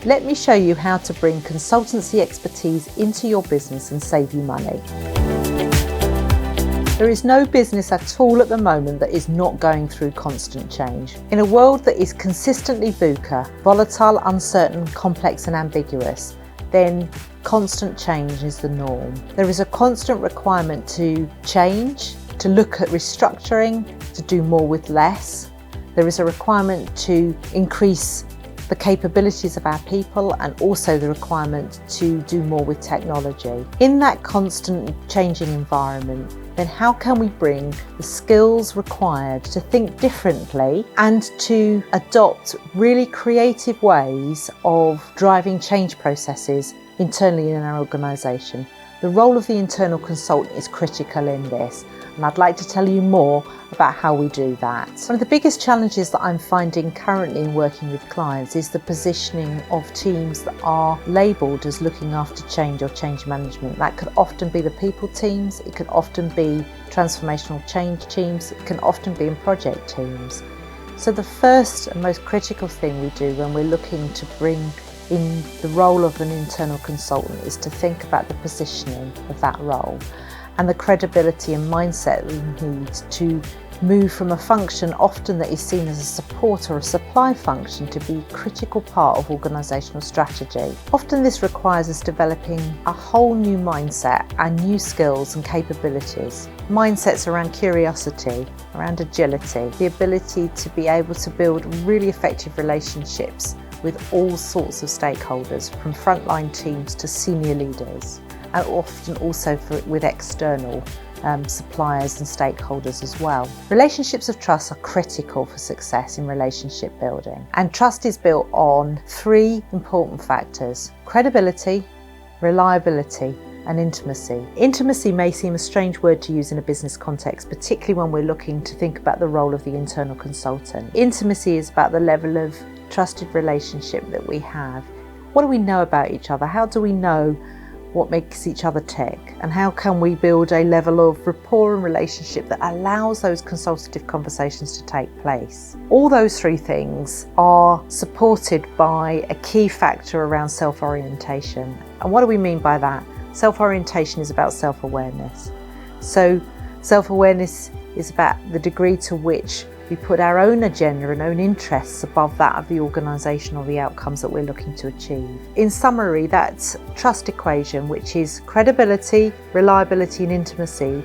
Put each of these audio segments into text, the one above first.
Let me show you how to bring consultancy expertise into your business and save you money. There is no business at all at the moment that is not going through constant change. In a world that is consistently VUCA, volatile, uncertain, complex and ambiguous, then constant change is the norm. There is a constant requirement to change, to look at restructuring, to do more with less. There is a requirement to increase the capabilities of our people and also the requirement to do more with technology. In that constant changing environment, then how can we bring the skills required to think differently and to adopt really creative ways of driving change processes internally in our organisation? The role of the internal consultant is critical in this, and I'd like to tell you more about how we do that. One of the biggest challenges that I'm finding currently in working with clients is the positioning of teams that are labelled as looking after change or change management. That could often be the people teams, it could often be transformational change teams, it can often be in project teams. So the first and most critical thing we do when we're looking to bring in the role of an internal consultant is to think about the positioning of that role and the credibility and mindset we need to move from a function often that is seen as a support or a supply function to be a critical part of organisational strategy. Often this requires us developing a whole new mindset and new skills and capabilities. Mindsets around curiosity, around agility, the ability to be able to build really effective relationships with all sorts of stakeholders, from frontline teams to senior leaders, and often also with external suppliers and stakeholders as well. Relationships of trust are critical for success in relationship building, and trust is built on three important factors: credibility, reliability, and intimacy. Intimacy may seem a strange word to use in a business context, particularly when we're looking to think about the role of the internal consultant. Intimacy is about the level of trusted relationship that we have. What do we know about each other? How do we know what makes each other tick? And how can we build a level of rapport and relationship that allows those consultative conversations to take place? All those three things are supported by a key factor around self-orientation. And what do we mean by that? Self-orientation is about self-awareness. So self-awareness is about the degree to which we put our own agenda and own interests above that of the organisation or the outcomes that we're looking to achieve. In summary, that trust equation, which is credibility, reliability and intimacy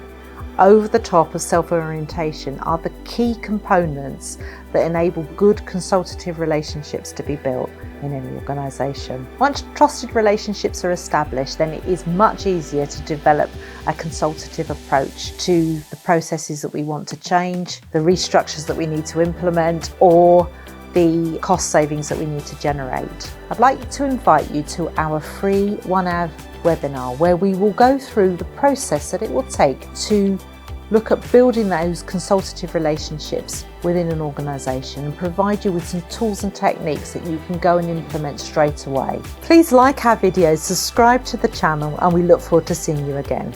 over the top of self-orientation, are the key components that enable good consultative relationships to be built in any organisation. Once trusted relationships are established, then it is much easier to develop a consultative approach to the processes that we want to change, the restructures that we need to implement, or the cost savings that we need to generate. I'd like to invite you to our free 1-hour webinar where we will go through the process that it will take to look at building those consultative relationships within an organisation and provide you with some tools and techniques that you can go and implement straight away. Please like our videos, subscribe to the channel, and we look forward to seeing you again.